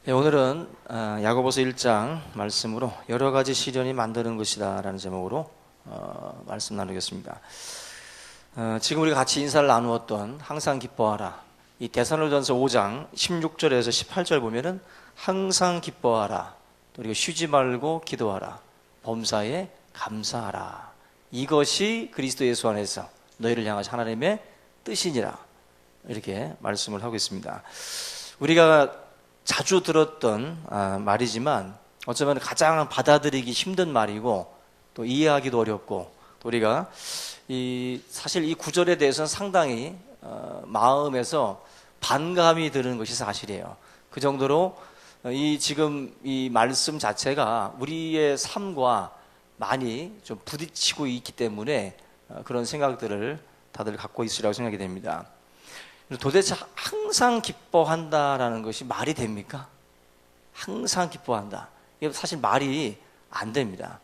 네, 오늘은 야고보서 1장 말씀으로 여러 가지 시련이 만드는 것이다 라는 제목으로 말씀 나누겠습니다. 지금 우리가 같이 인사를 나누었던 항상 기뻐하라, 이 데살로니가전서 5장 16절에서 18절 보면은 항상 기뻐하라, 또 그리고 쉬지 말고 기도하라, 범사에 감사하라, 이것이 그리스도 예수 안에서 너희를 향하신 하나님의 뜻이니라, 이렇게 말씀을 하고 있습니다. 우리가 자주 들었던 말이지만 어쩌면 가장 받아들이기 힘든 말이고 또 이해하기도 어렵고, 또 우리가 사실 이 구절에 대해서는 상당히 마음에서 반감이 드는 것이 사실이에요. 그 정도로 지금 이 말씀 자체가 우리의 삶과 많이 좀 부딪히고 있기 때문에 그런 생각들을 다들 갖고 있으리라고 생각이 됩니다. 도대체 항상 기뻐한다라는 것이 말이 됩니까? 항상 기뻐한다, 이게 사실 말이 안 됩니다.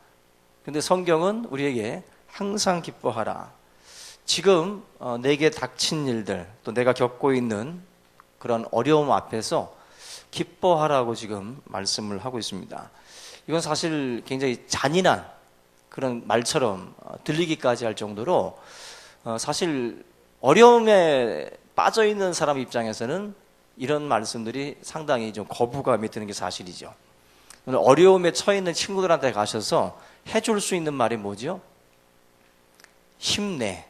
근데 성경은 우리에게 항상 기뻐하라, 지금 내게 닥친 일들, 또 내가 겪고 있는 그런 어려움 앞에서 기뻐하라고 지금 말씀을 하고 있습니다. 이건 사실 굉장히 잔인한 그런 말처럼 들리기까지 할 정도로 사실 어려움에 빠져있는 사람 입장에서는 이런 말씀들이 상당히 좀 거부감이 드는 게 사실이죠. 오늘 어려움에 처해 있는 친구들한테 가셔서 해줄 수 있는 말이 뭐죠? 힘내,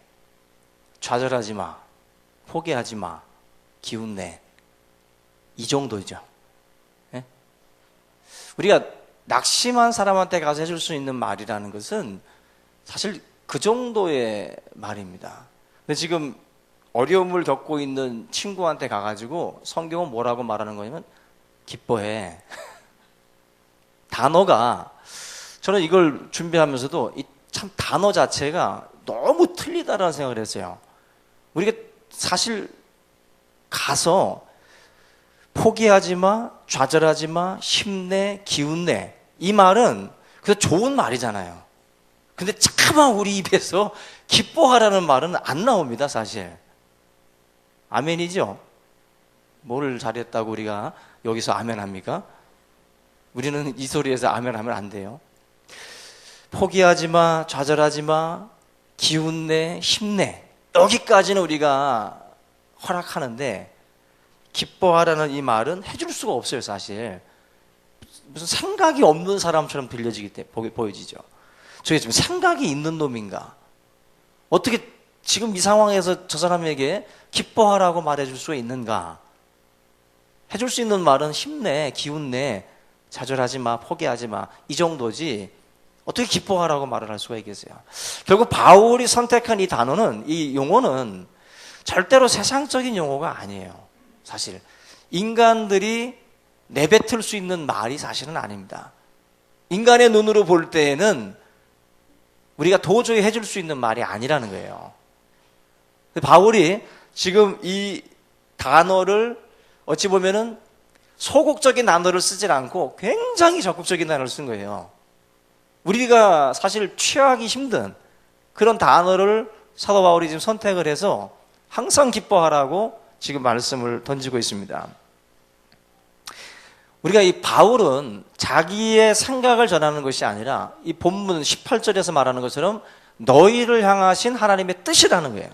좌절하지 마, 포기하지 마, 기운내, 이 정도죠. 네? 우리가 낙심한 사람한테 가서 해줄 수 있는 말이라는 것은 사실 그 정도의 말입니다. 근데 지금 어려움을 겪고 있는 친구한테 가가지고 성경은 뭐라고 말하는 거냐면 기뻐해. 단어가, 저는 이걸 준비하면서도 참 단어 자체가 너무 틀리다라는 생각을 했어요. 우리가 사실 가서 포기하지 마, 좌절하지 마, 힘내, 기운내, 이 말은 그래서 좋은 말이잖아요. 근데 차마 우리 입에서 기뻐하라는 말은 안 나옵니다, 사실. 아멘이죠? 뭘 잘했다고 우리가 여기서 아멘 합니까? 우리는 이 소리에서 아멘 하면 안 돼요. 포기하지 마, 좌절하지 마, 기운내, 힘내, 여기까지는 우리가 허락하는데 기뻐하라는 이 말은 해줄 수가 없어요, 사실. 무슨 생각이 없는 사람처럼 보여지죠. 저게 지금 생각이 있는 놈인가? 어떻게 지금 이 상황에서 저 사람에게 기뻐하라고 말해줄 수 있는가? 해줄 수 있는 말은 힘내, 기운내, 좌절하지 마, 포기하지 마, 이 정도지 어떻게 기뻐하라고 말을 할 수가 있겠어요? 결국 바울이 선택한 이 단어는, 이 용어는 절대로 세상적인 용어가 아니에요. 사실 인간들이 내뱉을 수 있는 말이 사실은 아닙니다. 인간의 눈으로 볼 때에는 우리가 도저히 해줄 수 있는 말이 아니라는 거예요. 바울이 지금 이 단어를 어찌 보면은 소극적인 단어를 쓰질 않고 굉장히 적극적인 단어를 쓴 거예요. 우리가 사실 취하기 힘든 그런 단어를 사도 바울이 지금 선택을 해서 항상 기뻐하라고 지금 말씀을 던지고 있습니다. 우리가 이 바울은 자기의 생각을 전하는 것이 아니라 이 본문 18절에서 말하는 것처럼 너희를 향하신 하나님의 뜻이라는 거예요.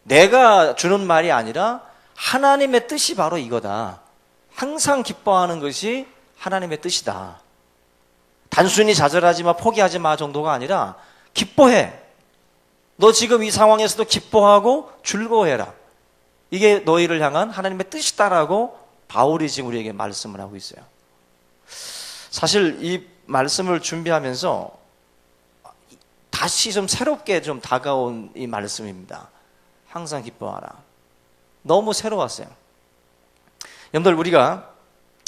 내가 주는 말이 아니라 하나님의 뜻이 바로 이거다. 항상 기뻐하는 것이 하나님의 뜻이다. 단순히 좌절하지 마, 포기하지 마 정도가 아니라 기뻐해. 너 지금 이 상황에서도 기뻐하고 즐거워해라. 이게 너희를 향한 하나님의 뜻이다라고 바울이 지금 우리에게 말씀을 하고 있어요. 사실 이 말씀을 준비하면서 다시 좀 새롭게 좀 다가온 이 말씀입니다. 항상 기뻐하라. 너무 새로웠어요. 여러분들, 우리가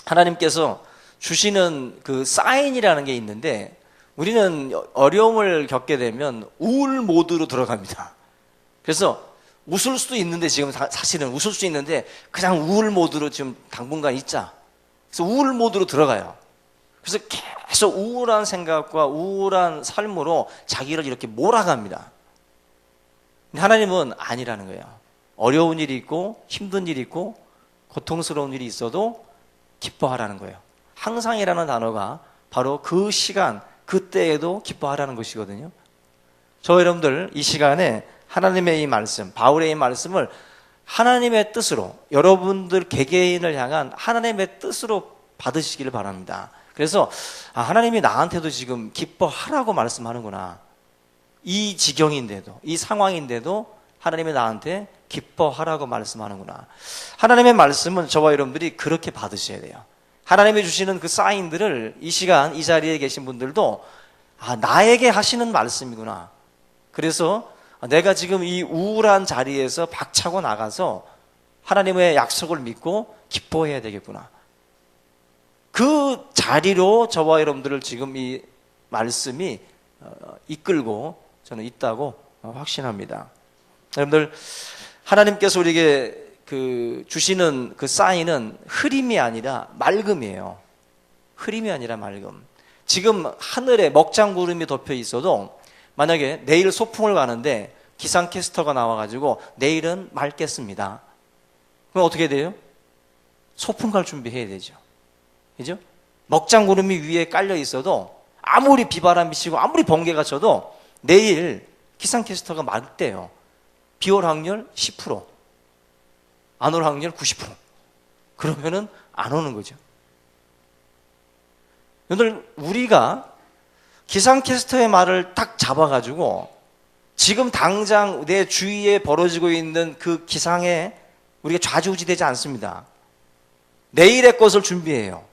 하나님께서 주시는 그 사인이라는 게 있는데 우리는 어려움을 겪게 되면 우울 모드로 들어갑니다. 그래서 웃을 수도 있는데, 지금 사실은 웃을 수 있는데 그냥 우울 모드로 지금 당분간 있자. 그래서 우울 모드로 들어가요. 그래서 계속 우울한 생각과 우울한 삶으로 자기를 이렇게 몰아갑니다. 근데 하나님은 아니라는 거예요. 어려운 일이 있고 힘든 일이 있고 고통스러운 일이 있어도 기뻐하라는 거예요. 항상이라는 단어가 바로 그 시간, 그때에도 기뻐하라는 것이거든요. 저 여러분들 이 시간에 하나님의 이 말씀, 바울의 이 말씀을 하나님의 뜻으로, 여러분들 개개인을 향한 하나님의 뜻으로 받으시기를 바랍니다. 그래서 하나님이 나한테도 지금 기뻐하라고 말씀하는구나. 이 지경인데도, 이 상황인데도 하나님이 나한테 기뻐하라고 말씀하는구나. 하나님의 말씀은 저와 여러분들이 그렇게 받으셔야 돼요. 하나님이 주시는 그 사인들을 이 시간 이 자리에 계신 분들도 나에게 하시는 말씀이구나. 그래서 내가 지금 이 우울한 자리에서 박차고 나가서 하나님의 약속을 믿고 기뻐해야 되겠구나. 그 자리로 저와 여러분들을 지금 이 말씀이 이끌고 저는 있다고 확신합니다. 여러분들, 하나님께서 우리에게 주시는 그 사인은 흐림이 아니라 맑음이에요. 흐림이 아니라 맑음. 지금 하늘에 먹장구름이 덮여 있어도 만약에 내일 소풍을 가는데 기상캐스터가 나와가지고 내일은 맑겠습니다. 그럼 어떻게 돼요? 소풍 갈 준비해야 되죠. 그죠? 먹장구름이 위에 깔려 있어도 아무리 비바람이 치고 아무리 번개가 쳐도 내일 기상캐스터가 맑대요. 비 올 확률 10%, 안 올 확률 90%. 그러면은 안 오는 거죠. 여러분들, 우리가 기상캐스터의 말을 딱 잡아가지고 지금 당장 내 주위에 벌어지고 있는 그 기상에 우리가 좌지우지되지 않습니다. 내일의 것을 준비해요.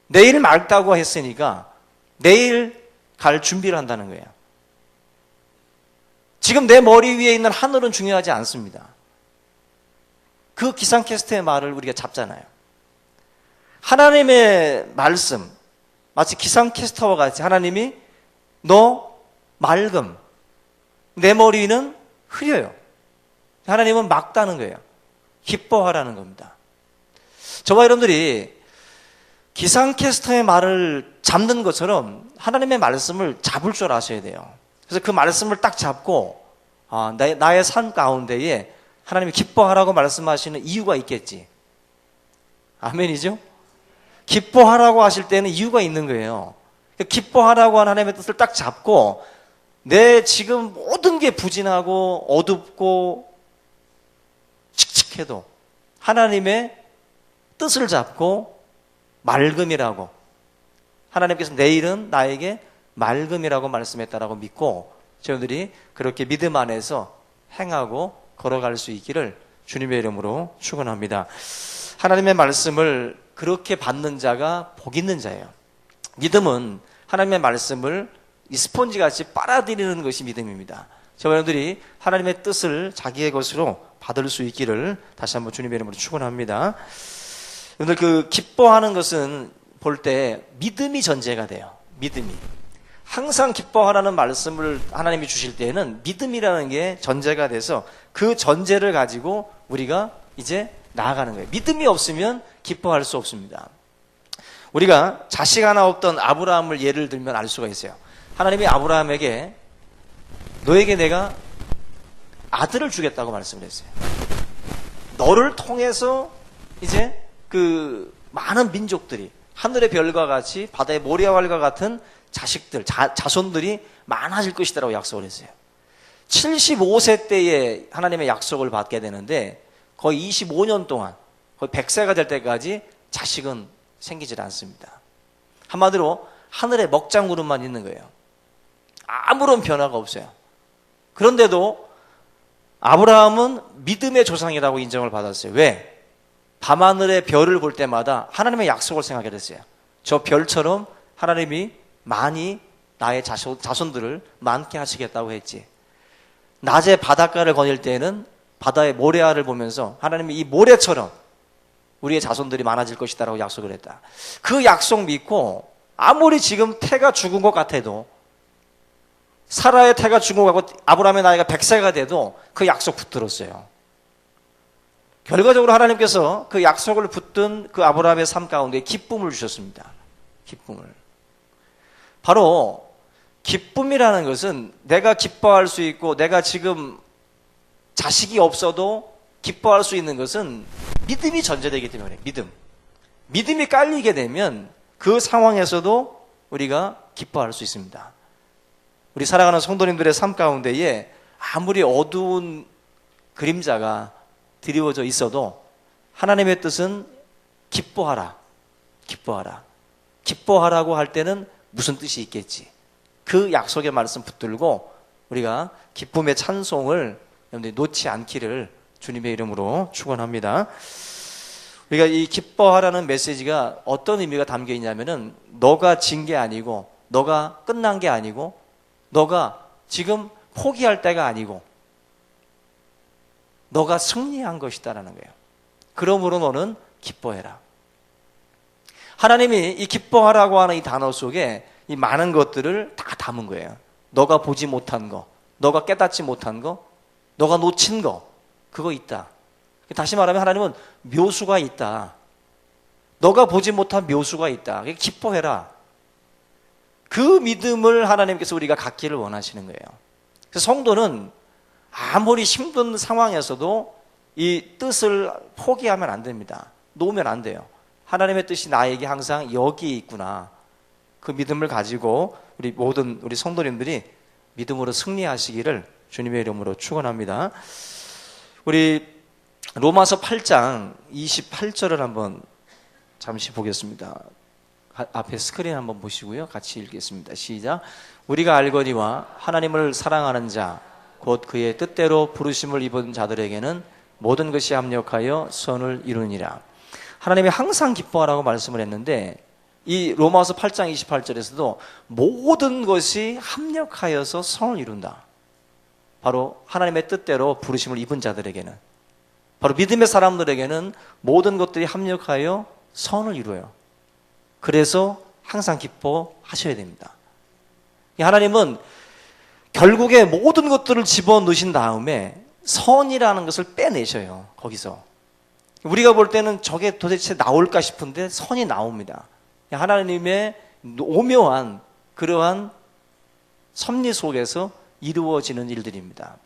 내일 맑다고 했으니까 내일 갈 준비를 한다는 거예요. 지금 내 머리 위에 있는 하늘은 중요하지 않습니다. 그 기상캐스터의 말을 우리가 잡잖아요. 하나님의 말씀, 마치 기상캐스터와 같이 하나님이 너 맑음, 내 머리는 흐려요. 하나님은 맑다는 거예요. 기뻐하라는 겁니다. 저와 여러분들이 기상캐스터의 말을 잡는 것처럼 하나님의 말씀을 잡을 줄 아셔야 돼요. 그래서 그 말씀을 딱 잡고 나의 삶 가운데에 하나님이 기뻐하라고 말씀하시는 이유가 있겠지. 아멘이죠? 기뻐하라고 하실 때는 이유가 있는 거예요. 기뻐하라고 하는 하나님의 뜻을 딱 잡고 내 지금 모든 게 부진하고 어둡고 칙칙해도 하나님의 뜻을 잡고 맑음이라고, 하나님께서 내일은 나에게 맑음이라고 말씀했다라고 믿고 저희들이 그렇게 믿음 안에서 행하고 걸어갈 수 있기를 주님의 이름으로 축원합니다. 하나님의 말씀을 그렇게 받는 자가 복 있는 자예요. 믿음은 하나님의 말씀을 이 스폰지같이 빨아들이는 것이 믿음입니다. 저와 여러분들이 하나님의 뜻을 자기의 것으로 받을 수 있기를 다시 한번 주님의 이름으로 축원합니다. 여러분들, 그 기뻐하는 것은 볼 때 믿음이 전제가 돼요. 믿음이. 항상 기뻐하라는 말씀을 하나님이 주실 때에는 믿음이라는 게 전제가 돼서 그 전제를 가지고 우리가 이제 나아가는 거예요. 믿음이 없으면 기뻐할 수 없습니다. 우리가 자식 하나 없던 아브라함을 예를 들면 알 수가 있어요. 하나님이 아브라함에게 너에게 내가 아들을 주겠다고 말씀을 했어요. 너를 통해서 이제 그 많은 민족들이 하늘의 별과 같이 바다의 모래알과 같은 자식들, 자손들이 많아질 것이라고 약속을 했어요. 75세 때에 하나님의 약속을 받게 되는데 거의 25년 동안, 거의 100세가 될 때까지 자식은 생기질 않습니다. 한마디로 하늘에 먹장구름만 있는 거예요. 아무런 변화가 없어요. 그런데도 아브라함은 믿음의 조상이라고 인정을 받았어요. 왜? 밤하늘의 별을 볼 때마다 하나님의 약속을 생각하게 됐어요. 저 별처럼 하나님이 많이 나의 자손들을 많게 하시겠다고 했지. 낮에 바닷가를 거닐 때에는 바다의 모래알을 보면서 하나님이 이 모래처럼 우리의 자손들이 많아질 것이다라고 약속을 했다. 그 약속 믿고 아무리 지금 태가 죽은 것 같아도, 사라의 태가 죽은 것 같고 아브라함의 나이가 100세가 돼도 그 약속 붙들었어요. 결과적으로 하나님께서 그 약속을 붙든 그 아브라함의 삶 가운데 기쁨을 주셨습니다. 기쁨을. 바로 기쁨이라는 것은 내가 기뻐할 수 있고, 내가 지금 자식이 없어도 기뻐할 수 있는 것은 믿음이 전제되기 때문에, 믿음. 믿음이 깔리게 되면 그 상황에서도 우리가 기뻐할 수 있습니다. 우리 살아가는 성도님들의 삶 가운데에 아무리 어두운 그림자가 드리워져 있어도 하나님의 뜻은 기뻐하라. 기뻐하라. 기뻐하라고 할 때는 무슨 뜻이 있겠지. 그 약속의 말씀 붙들고 우리가 기쁨의 찬송을 여러분들이 놓지 않기를 주님의 이름으로 축원합니다. 우리가 이 기뻐하라는 메시지가 어떤 의미가 담겨 있냐면은 너가 진 게 아니고 너가 끝난 게 아니고 너가 지금 포기할 때가 아니고 너가 승리한 것이다라는 거예요. 그러므로 너는 기뻐해라. 하나님이 이 기뻐하라고 하는 이 단어 속에 이 많은 것들을 다 담은 거예요. 너가 보지 못한 거, 너가 깨닫지 못한 거, 너가 놓친 거, 그거 있다. 다시 말하면 하나님은 묘수가 있다. 너가 보지 못한 묘수가 있다. 기뻐해라. 그 믿음을 하나님께서 우리가 갖기를 원하시는 거예요. 그래서 성도는 아무리 힘든 상황에서도 이 뜻을 포기하면 안 됩니다. 놓으면 안 돼요. 하나님의 뜻이 나에게 항상 여기 있구나. 그 믿음을 가지고 우리 모든 우리 성도님들이 믿음으로 승리하시기를 주님의 이름으로 축원합니다. 우리 로마서 8장 28절을 한번 잠시 보겠습니다. 앞에 스크린 한번 보시고요. 같이 읽겠습니다. 시작. 우리가 알거니와 하나님을 사랑하는 자 곧 그의 뜻대로 부르심을 입은 자들에게는 모든 것이 합력하여 선을 이루니라. 하나님이 항상 기뻐하라고 말씀을 했는데 이 로마서 8장 28절에서도 모든 것이 합력하여서 선을 이룬다. 바로 하나님의 뜻대로 부르심을 입은 자들에게는, 바로 믿음의 사람들에게는 모든 것들이 합력하여 선을 이루어요. 그래서 항상 기뻐하셔야 됩니다. 하나님은 결국에 모든 것들을 집어넣으신 다음에 선이라는 것을 빼내셔요. 거기서 우리가 볼 때는 저게 도대체 나올까 싶은데 선이 나옵니다. 하나님의 오묘한 그러한 섭리 속에서 이루어지는 일들입니다.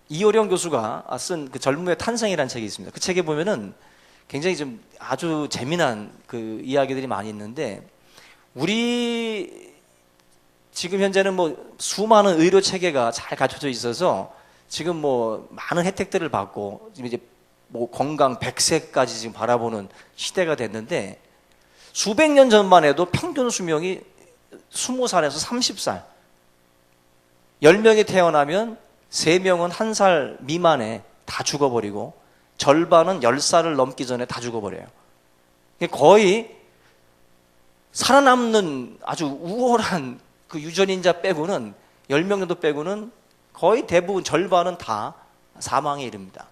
이호령 교수가 쓴 그 젊음의 탄생이라는 책이 있습니다. 그 책에 보면은 굉장히 좀 아주 재미난 그 이야기들이 많이 있는데, 우리 지금 현재는 뭐 수많은 의료 체계가 잘 갖춰져 있어서 지금 뭐 많은 혜택들을 받고 지금 이제 뭐 건강 100세까지 지금 바라보는 시대가 됐는데, 수백 년 전만 해도 평균 수명이 20살에서 30살, 10명이 태어나면 3명은 1살 미만에 다 죽어버리고 절반은 10살을 넘기 전에 다 죽어버려요. 거의 살아남는 아주 우월한 그 유전인자 빼고는 10명 정도 빼고는 거의 대부분 절반은 다 사망에 이릅니다.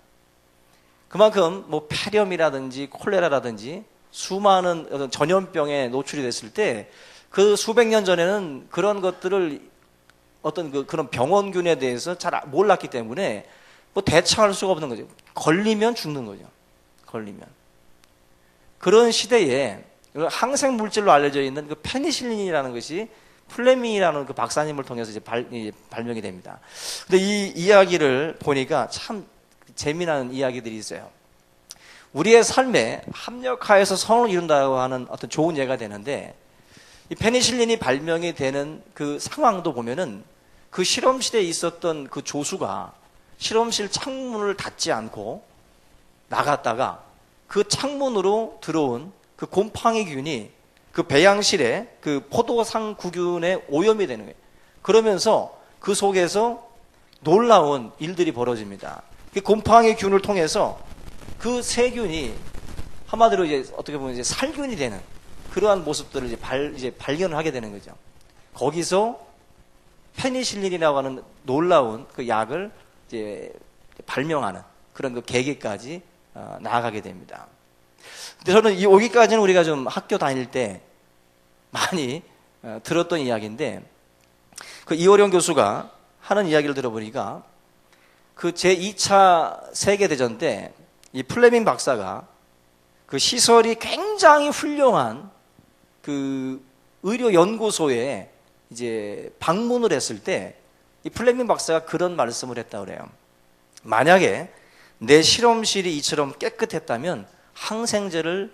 그만큼 뭐 폐렴이라든지 콜레라라든지 수많은 전염병에 노출이 됐을 때 그 수백 년 전에는 그런 것들을 어떤 그런 병원균에 대해서 잘 몰랐기 때문에 뭐 대처할 수가 없는 거죠. 걸리면 죽는 거죠. 걸리면. 그런 시대에 항생 물질로 알려져 있는 그 페니실린이라는 것이 플레밍이라는 그 박사님을 통해서 이제 발명이 됩니다. 근데 이 이야기를 보니까 참 재미난 이야기들이 있어요. 우리의 삶에 합력하여서 선을 이룬다고 하는 어떤 좋은 예가 되는데, 이 페니실린이 발명이 되는 그 상황도 보면은 그 실험실에 있었던 그 조수가 실험실 창문을 닫지 않고 나갔다가 그 창문으로 들어온 그 곰팡이균이 그 배양실에 그 포도상 구균에 오염이 되는 거예요. 그러면서 그 속에서 놀라운 일들이 벌어집니다. 그 곰팡이균을 통해서 그 세균이 한마디로 이제 어떻게 보면 이제 살균이 되는 그러한 모습들을 이제 발견을 하게 되는 거죠. 거기서 페니실린이라고 하는 놀라운 그 약을 이제 발명하는 그런 그 계기까지 나아가게 됩니다. 근데 저는 여기까지는 우리가 좀 학교 다닐 때 많이 들었던 이야기인데, 그 이호령 교수가 하는 이야기를 들어보니까 그 제2차 세계대전 때 이 플레밍 박사가 그 시설이 굉장히 훌륭한 그 의료연구소에 이제 방문을 했을 때 이 플레밍 박사가 그런 말씀을 했다 그래요. 만약에 내 실험실이 이처럼 깨끗했다면 항생제를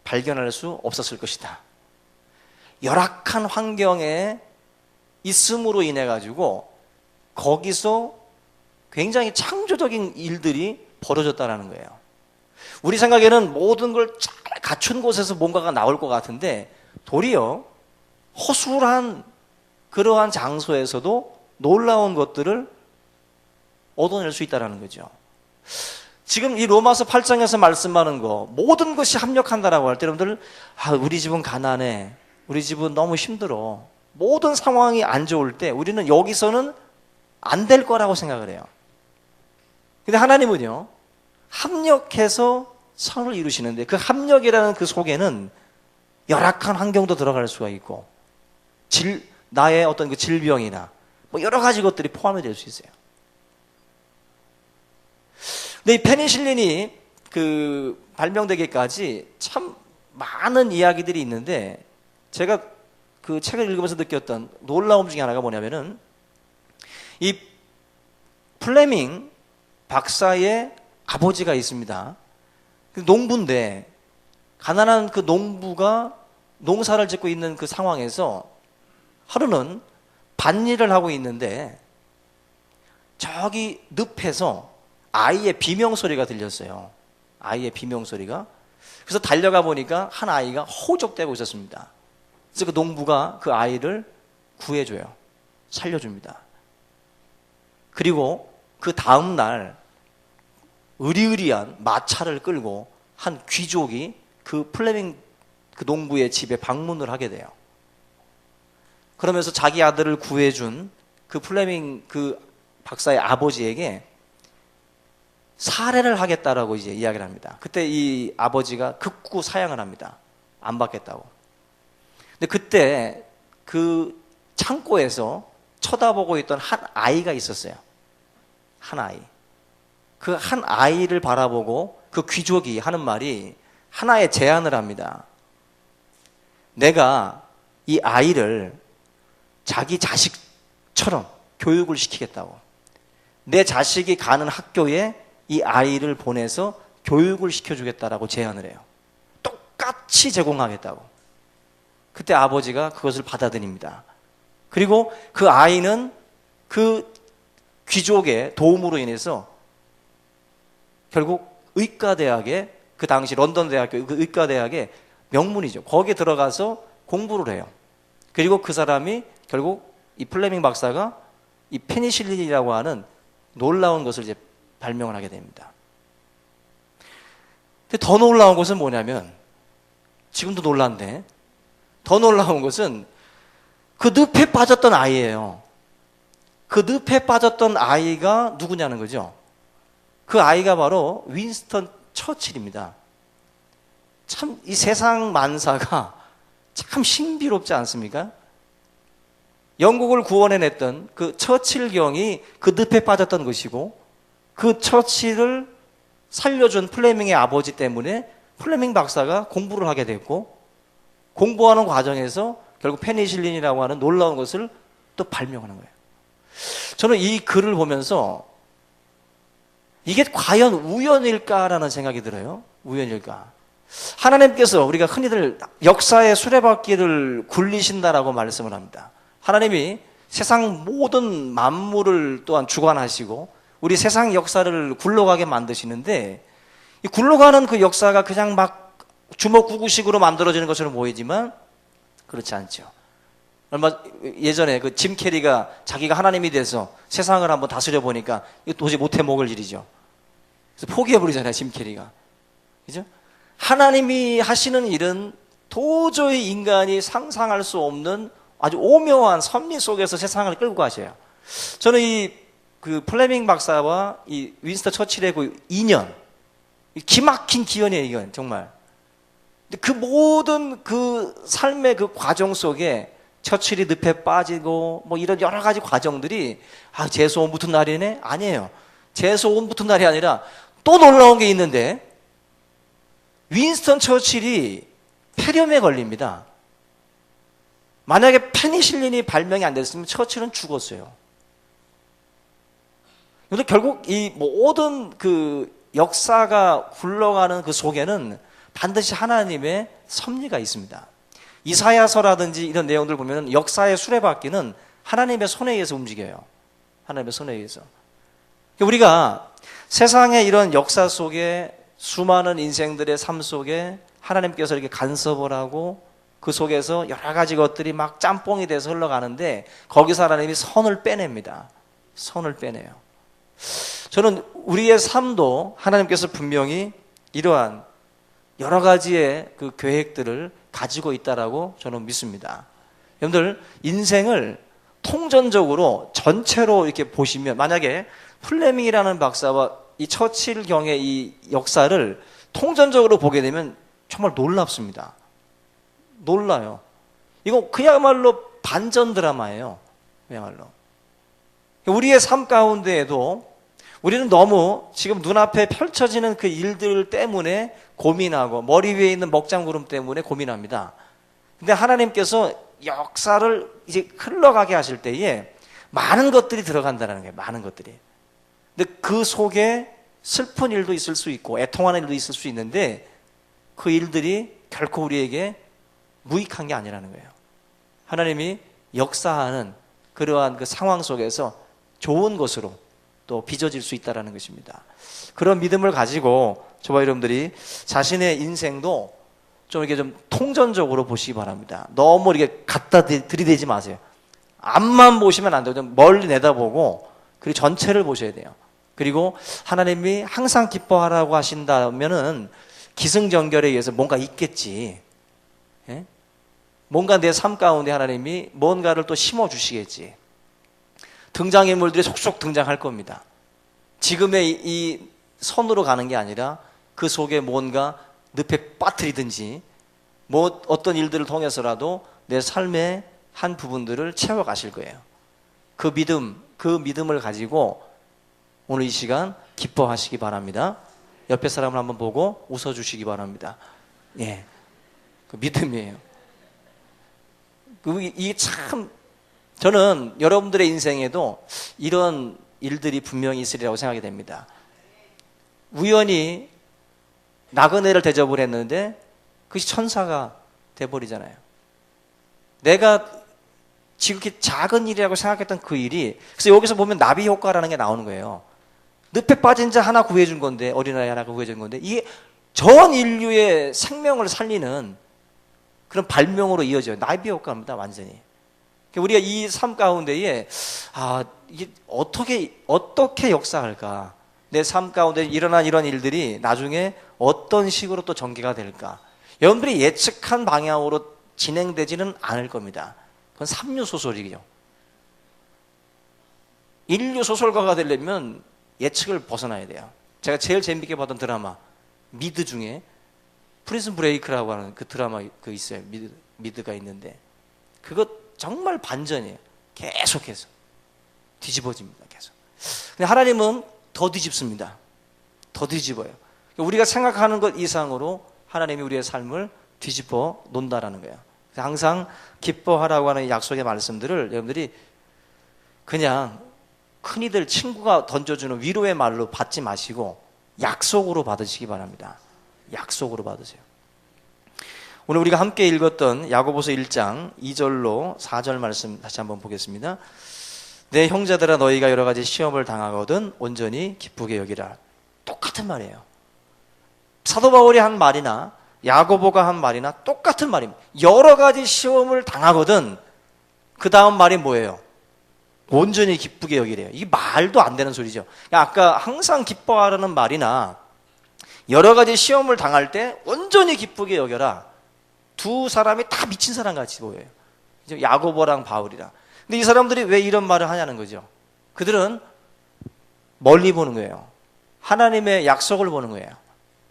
발견할 수 없었을 것이다. 열악한 환경에 있음으로 인해 가지고 거기서 굉장히 창조적인 일들이 벌어졌다는 거예요. 우리 생각에는 모든 걸 잘 갖춘 곳에서 뭔가가 나올 것 같은데 도리어 허술한 그러한 장소에서도 놀라운 것들을 얻어낼 수 있다는 거죠. 지금 이 로마서 8장에서 말씀하는 거 모든 것이 합력한다라고 할 때 여러분들 우리 집은 가난해, 우리 집은 너무 힘들어, 모든 상황이 안 좋을 때 우리는 여기서는 안 될 거라고 생각을 해요. 근데 하나님은요 합력해서 선을 이루시는데 그 합력이라는 그 속에는 열악한 환경도 들어갈 수가 있고 나의 어떤 그 질병이나 뭐 여러 가지 것들이 포함이 될 수 있어요. 근데 이 페니실린이 그 발명되기까지 참 많은 이야기들이 있는데 제가 그 책을 읽으면서 느꼈던 놀라움 중에 하나가 뭐냐면은 이 플레밍 박사의 아버지가 있습니다. 농부인데 가난한 그 농부가 농사를 짓고 있는 그 상황에서 하루는 밭일을 하고 있는데 저기 늪에서 아이의 비명소리가 들렸어요. 아이의 비명소리가. 그래서 달려가 보니까 한 아이가 호적되고 있었습니다. 그래서 그 농부가 그 아이를 구해줘요. 살려줍니다. 그리고 그 다음날 으리으리한 마차를 끌고 한 귀족이 그 플레밍 그 농부의 집에 방문을 하게 돼요. 그러면서 자기 아들을 구해준 그 플레밍 그 박사의 아버지에게 살해를 하겠다라고 이제 이야기를 합니다. 그때 이 아버지가 극구 사양을 합니다. 안 받겠다고. 근데 그때 그 창고에서 쳐다보고 있던 한 아이가 있었어요. 한 아이. 그 한 아이를 바라보고 그 귀족이 하는 말이 하나의 제안을 합니다. 내가 이 아이를 자기 자식처럼 교육을 시키겠다고. 내 자식이 가는 학교에 이 아이를 보내서 교육을 시켜주겠다라고 제안을 해요. 똑같이 제공하겠다고. 그때 아버지가 그것을 받아들입니다. 그리고 그 아이는 그 귀족의 도움으로 인해서 결국 의과대학에 그 당시 런던 대학교 그 의과대학의 명문이죠. 거기에 들어가서 공부를 해요. 그리고 그 사람이 결국 이 플레밍 박사가 이 페니실린이라고 하는 놀라운 것을 이제 발명을 하게 됩니다. 근데 더 놀라운 것은 뭐냐면 지금도 놀란데 더 놀라운 것은 그 늪에 빠졌던 아이예요. 그 늪에 빠졌던 아이가 누구냐는 거죠. 그 아이가 바로 윈스턴 처칠입니다. 참 이 세상 만사가 참 신비롭지 않습니까? 영국을 구원해냈던 그 처칠경이 그 늪에 빠졌던 것이고 그 처칠을 살려준 플레밍의 아버지 때문에 플레밍 박사가 공부를 하게 됐고 공부하는 과정에서 결국 페니실린이라고 하는 놀라운 것을 또 발명하는 거예요. 저는 이 글을 보면서 이게 과연 우연일까라는 생각이 들어요. 우연일까? 하나님께서 우리가 흔히들 역사의 수레바퀴를 굴리신다라고 말씀을 합니다. 하나님이 세상 모든 만물을 또한 주관하시고 우리 세상 역사를 굴러가게 만드시는데 이 굴러가는 그 역사가 그냥 막 주먹구구식으로 만들어지는 것처럼 보이지만 그렇지 않죠. 얼마 예전에 그 짐 캐리가 자기가 하나님이 돼서 세상을 한번 다스려 보니까 이거 도저히 못해 먹을 일이죠. 그래서 포기해버리잖아요, 짐 캐리가. 그죠? 하나님이 하시는 일은 도저히 인간이 상상할 수 없는 아주 오묘한 섭리 속에서 세상을 끌고 가셔요. 저는 이 그 플레밍 박사와 이 윈스턴 처칠의 그 인연, 기막힌 기연이에요, 이건 정말. 근데 그 모든 그 삶의 그 과정 속에 처칠이 늪에 빠지고 뭐 이런 여러 가지 과정들이 재수 온 붙은 날이네? 아니에요. 재수 온 붙은 날이 아니라 또 놀라운 게 있는데 윈스턴 처칠이 폐렴에 걸립니다. 만약에 페니실린이 발명이 안 됐으면 처칠은 죽었어요. 근데 결국 이 모든 그 역사가 굴러가는 그 속에는 반드시 하나님의 섭리가 있습니다. 이사야서라든지 이런 내용들 보면 역사의 수레바퀴는 하나님의 손에 의해서 움직여요. 하나님의 손에 의해서. 우리가 세상의 이런 역사 속에 수많은 인생들의 삶 속에 하나님께서 이렇게 간섭을 하고 그 속에서 여러 가지 것들이 막 짬뽕이 돼서 흘러가는데 거기서 하나님이 선을 빼냅니다. 선을 빼내요. 저는 우리의 삶도 하나님께서 분명히 이러한 여러 가지의 그 계획들을 가지고 있다라고 저는 믿습니다. 여러분들 인생을 통전적으로 전체로 이렇게 보시면 만약에 플레밍이라는 박사와 이 처칠 경의 이 역사를 통전적으로 보게 되면 정말 놀랍습니다. 놀라요. 이거 그야말로 반전 드라마예요. 그야말로. 우리의 삶 가운데에도 우리는 너무 지금 눈앞에 펼쳐지는 그 일들 때문에 고민하고 머리 위에 있는 먹장구름 때문에 고민합니다. 근데 하나님께서 역사를 이제 흘러가게 하실 때에 많은 것들이 들어간다는 거예요. 많은 것들이. 근데 그 속에 슬픈 일도 있을 수 있고 애통하는 일도 있을 수 있는데 그 일들이 결코 우리에게 무익한 게 아니라는 거예요. 하나님이 역사하는 그러한 그 상황 속에서 좋은 것으로 또 빚어질 수 있다는 것입니다. 그런 믿음을 가지고 저와 여러분들이 자신의 인생도 좀 이렇게 좀 통전적으로 보시기 바랍니다. 너무 이렇게 갖다 들이대지 마세요. 앞만 보시면 안 돼요. 좀 멀리 내다보고 그리고 전체를 보셔야 돼요. 그리고 하나님이 항상 기뻐하라고 하신다면은 기승전결에 의해서 뭔가 있겠지. 예? 뭔가 내 삶 가운데 하나님이 뭔가를 또 심어주시겠지. 등장인물들이 속속 등장할 겁니다. 지금의 이 선으로 가는 게 아니라 그 속에 뭔가 늪에 빠뜨리든지 뭐 어떤 일들을 통해서라도 내 삶의 한 부분들을 채워가실 거예요. 그 믿음을 가지고 오늘 이 시간 기뻐하시기 바랍니다. 옆에 사람을 한번 보고 웃어주시기 바랍니다. 예, 그 믿음이에요. 이게 참 저는 여러분들의 인생에도 이런 일들이 분명히 있으리라고 생각이 됩니다. 우연히 나그네를 대접을 했는데 그것이 천사가 돼버리잖아요. 내가 지극히 작은 일이라고 생각했던 그 일이, 그래서 여기서 보면 나비 효과라는 게 나오는 거예요. 늪에 빠진 자 하나 구해준 건데, 어린아이 하나 구해준 건데, 이게 전 인류의 생명을 살리는 그런 발명으로 이어져요. 나비 효과입니다, 완전히. 우리가 이 삶 가운데에 이게 어떻게 역사할까? 내 삶 가운데 일어난 이런 일들이 나중에 어떤 식으로 또 전개가 될까? 여러분들이 예측한 방향으로 진행되지는 않을 겁니다. 그건 삼류 소설이죠. 인류 소설가가 되려면 예측을 벗어나야 돼요. 제가 제일 재밌게 봤던 드라마 미드 중에 프리즌 브레이크라고 하는 그 드라마 그 있어요. 미드가 있는데 그거 정말 반전이에요. 계속해서 뒤집어집니다. 계속. 근데 하나님은 더 뒤집습니다. 더 뒤집어요. 우리가 생각하는 것 이상으로 하나님이 우리의 삶을 뒤집어 놓는다라는 거예요. 항상 기뻐하라고 하는 약속의 말씀들을 여러분들이 그냥 큰이들 친구가 던져주는 위로의 말로 받지 마시고 약속으로 받으시기 바랍니다. 약속으로 받으세요. 오늘 우리가 함께 읽었던 야고보서 1장 2절로 4절 말씀 다시 한번 보겠습니다. 내 형제들아 너희가 여러 가지 시험을 당하거든 온전히 기쁘게 여기라. 똑같은 말이에요. 사도 바울이 한 말이나 야고보가 한 말이나 똑같은 말입니다. 여러 가지 시험을 당하거든 그 다음 말이 뭐예요? 온전히 기쁘게 여기래요. 이게 말도 안 되는 소리죠. 아까 항상 기뻐하라는 말이나 여러 가지 시험을 당할 때 온전히 기쁘게 여겨라. 두 사람이 다 미친 사람 같이 보여요. 야고보랑 바울이랑. 근데 이 사람들이 왜 이런 말을 하냐는 거죠. 그들은 멀리 보는 거예요. 하나님의 약속을 보는 거예요.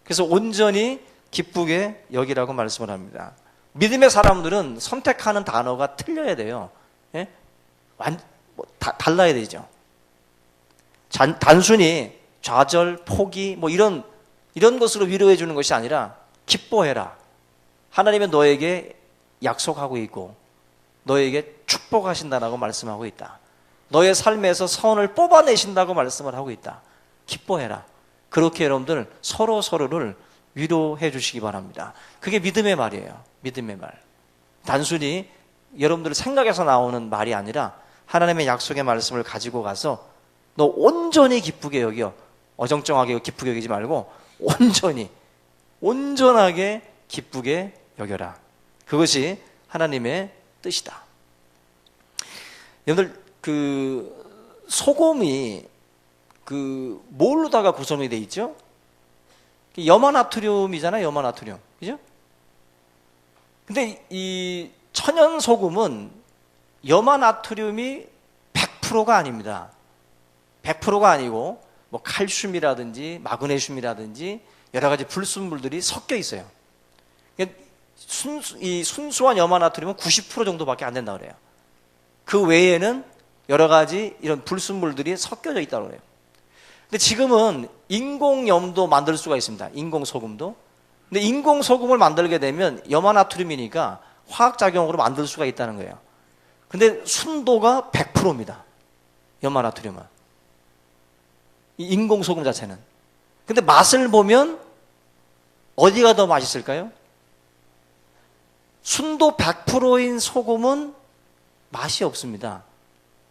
그래서 온전히 기쁘게 여기라고 말씀을 합니다. 믿음의 사람들은 선택하는 단어가 틀려야 돼요. 예? 달라야 되죠. 단순히 좌절, 포기 이런 것으로 위로해 주는 것이 아니라 기뻐해라. 하나님은 너에게 약속하고 있고 너에게 축복하신다라고 말씀하고 있다. 너의 삶에서 선을 뽑아내신다고 말씀을 하고 있다. 기뻐해라. 그렇게 여러분들 서로 서로를 위로해 주시기 바랍니다. 그게 믿음의 말이에요. 믿음의 말. 단순히 여러분들 생각에서 나오는 말이 아니라 하나님의 약속의 말씀을 가지고 가서 너 온전히 기쁘게 여겨. 어정쩡하게 기쁘게 여기지 말고 온전하게 기쁘게 여겨라. 그것이 하나님의 뜻이다. 여러분들 소금이 뭘로다가 구성이 돼 있죠? 염화나트륨이잖아요. 염화나트륨. 그죠? 근데 이 천연 소금은 염화나트륨이 100%가 아닙니다. 100%가 아니고 뭐 칼슘이라든지 마그네슘이라든지 여러 가지 불순물들이 섞여 있어요. 이 순수한 염화나트륨은 90% 정도밖에 안 된다고 그래요. 그 외에는 여러 가지 이런 불순물들이 섞여져 있다고 그래요. 근데 지금은 인공염도 만들 수가 있습니다. 인공소금도. 근데 인공소금을 만들게 되면 염화나트륨이니까 화학작용으로 만들 수가 있다는 거예요. 근데 순도가 100%입니다. 염화나트륨은. 이 인공소금 자체는. 근데 맛을 보면 어디가 더 맛있을까요? 순도 100%인 소금은 맛이 없습니다.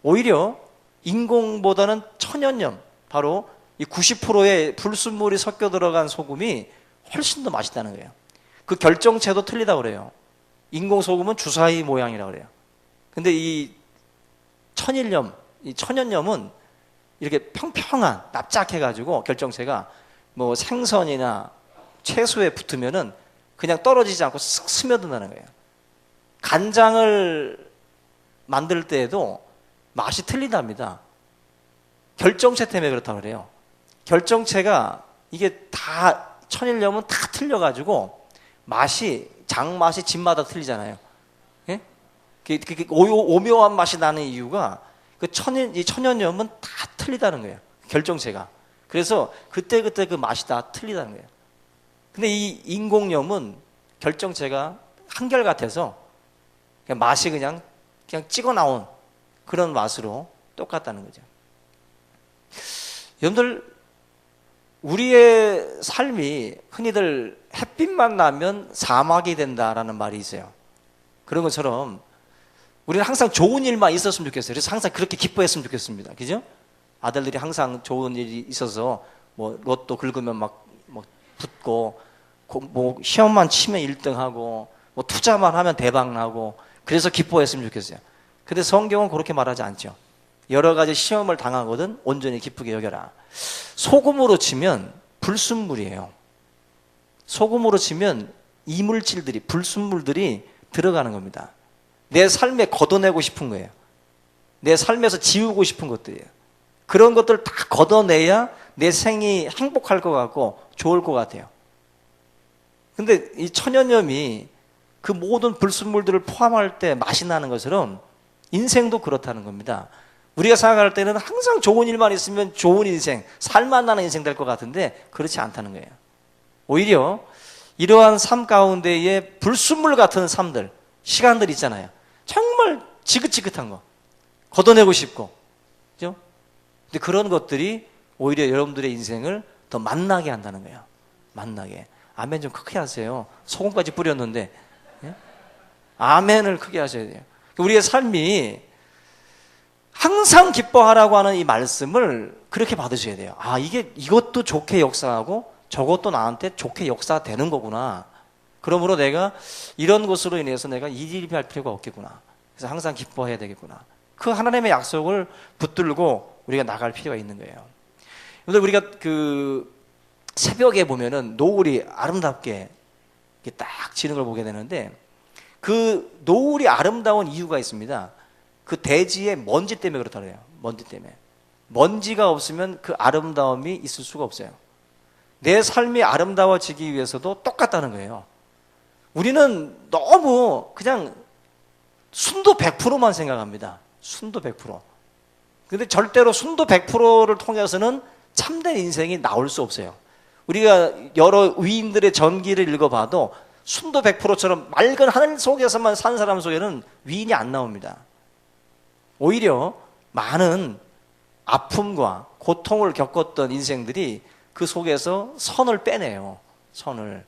오히려 인공보다는 천연염, 바로 이 90%의 불순물이 섞여 들어간 소금이 훨씬 더 맛있다는 거예요. 그 결정체도 틀리다고 그래요. 인공소금은 주사위 모양이라고 그래요. 근데 이 천일염, 이 천연염은 이렇게 평평한, 납작해가지고 결정체가 뭐 생선이나 채소에 붙으면은 그냥 떨어지지 않고 쓱 스며든다는 거예요. 간장을 만들 때에도 맛이 틀리답니다. 결정체 때문에 그렇다고 그래요. 결정체가 이게 다 천일염은 다 틀려가지고 맛이 장맛이 집마다 틀리잖아요. 예? 오묘한 맛이 나는 이유가 이 천연염은 다 틀리다는 거예요. 결정체가. 그래서 그때 그 맛이 다 틀리다는 거예요. 근데 이 인공염은 결정체가 한결같아서 그냥 맛이 그냥 찍어 나온 그런 맛으로 똑같다는 거죠. 여러분들, 우리의 삶이 흔히들 햇빛만 나면 사막이 된다라는 말이 있어요. 그런 것처럼 우리는 항상 좋은 일만 있었으면 좋겠어요. 그래서 항상 그렇게 기뻐했으면 좋겠습니다. 그죠? 아들들이 항상 좋은 일이 있어서 뭐 로또 긁으면 막 붙고, 뭐 시험만 치면 1등하고, 뭐 투자만 하면 대박 나고, 그래서 기뻐했으면 좋겠어요. 근데 성경은 그렇게 말하지 않죠. 여러 가지 시험을 당하거든 온전히 기쁘게 여겨라. 소금으로 치면 불순물이에요. 소금으로 치면 이물질들이, 불순물들이 들어가는 겁니다. 내 삶에 걷어내고 싶은 거예요. 내 삶에서 지우고 싶은 것들이에요. 그런 것들을 다 걷어내야 내 생이 행복할 것 같고 좋을 것 같아요. 근데 이 천연염이 그 모든 불순물들을 포함할 때 맛이 나는 것처럼 인생도 그렇다는 겁니다. 우리가 생각할 때는 항상 좋은 일만 있으면 좋은 인생, 살만 나는 인생 될 것 같은데 그렇지 않다는 거예요. 오히려 이러한 삶 가운데에 불순물 같은 삶들, 시간들 있잖아요. 정말 지긋지긋한 거, 걷어내고 싶고, 그죠? 근데 그런 것들이 오히려 여러분들의 인생을 더 만나게 한다는 거예요. 만나게. 아멘 좀 크게 하세요. 소금까지 뿌렸는데. 예? 아멘을 크게 하셔야 돼요. 우리의 삶이 항상 기뻐하라고 하는 이 말씀을 그렇게 받으셔야 돼요. 아, 이것도 좋게 역사하고 저것도 나한테 좋게 역사되는 거구나. 그러므로 내가 이런 것으로 인해서 내가 이일비할 필요가 없겠구나. 그래서 항상 기뻐해야 되겠구나. 그 하나님의 약속을 붙들고 우리가 나갈 필요가 있는 거예요. 오늘 우리가 새벽에 보면은 노을이 아름답게 딱 지는 걸 보게 되는데, 그 노을이 아름다운 이유가 있습니다. 그 대지의 먼지 때문에 그렇다고 해요. 먼지 때문에. 먼지가 없으면 그 아름다움이 있을 수가 없어요. 내 삶이 아름다워지기 위해서도 똑같다는 거예요. 우리는 너무 그냥 순도 100%만 생각합니다. 순도 100%. 근데 절대로 순도 100%를 통해서는 참된 인생이 나올 수 없어요. 우리가 여러 위인들의 전기를 읽어봐도 순도 100%처럼 맑은 하늘 속에서만 산 사람 속에는 위인이 안 나옵니다. 오히려 많은 아픔과 고통을 겪었던 인생들이 그 속에서 선을 빼내요. 선을.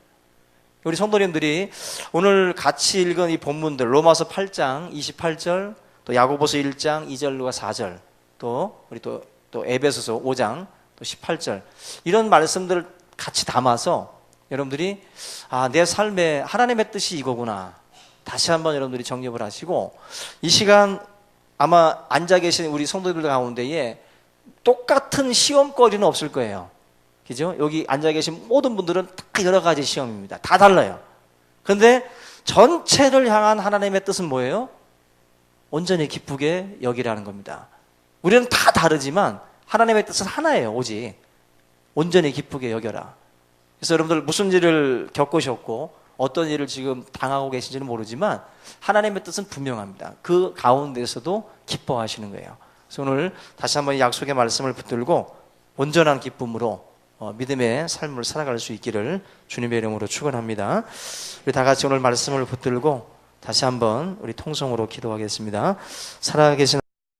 우리 성도님들이 오늘 같이 읽은 이 본문들 로마서 8장 28절, 또 야고보서 1장 2절과 4절, 또 우리 또 에베소서 5장 또 18절, 이런 말씀들을 같이 담아서 여러분들이 내 삶에 하나님의 뜻이 이거구나, 다시 한번 여러분들이 정립을 하시고, 이 시간 아마 앉아 계신 우리 성도들 가운데에 똑같은 시험거리는 없을 거예요. 그죠? 여기 앉아 계신 모든 분들은 다 여러 가지 시험입니다. 다 달라요. 그런데 전체를 향한 하나님의 뜻은 뭐예요? 온전히 기쁘게 여기라는 겁니다. 우리는 다 다르지만 하나님의 뜻은 하나예요. 오직 온전히 기쁘게 여겨라. 그래서 여러분들 무슨 일을 겪으셨고 어떤 일을 지금 당하고 계신지는 모르지만 하나님의 뜻은 분명합니다. 그 가운데서도 기뻐하시는 거예요. 그래서 오늘 다시 한번 약속의 말씀을 붙들고 온전한 기쁨으로 믿음의 삶을 살아갈 수 있기를 주님의 이름으로 축원합니다. 우리 다 같이 오늘 말씀을 붙들고 다시 한번 우리 통성으로 기도하겠습니다. 살아계신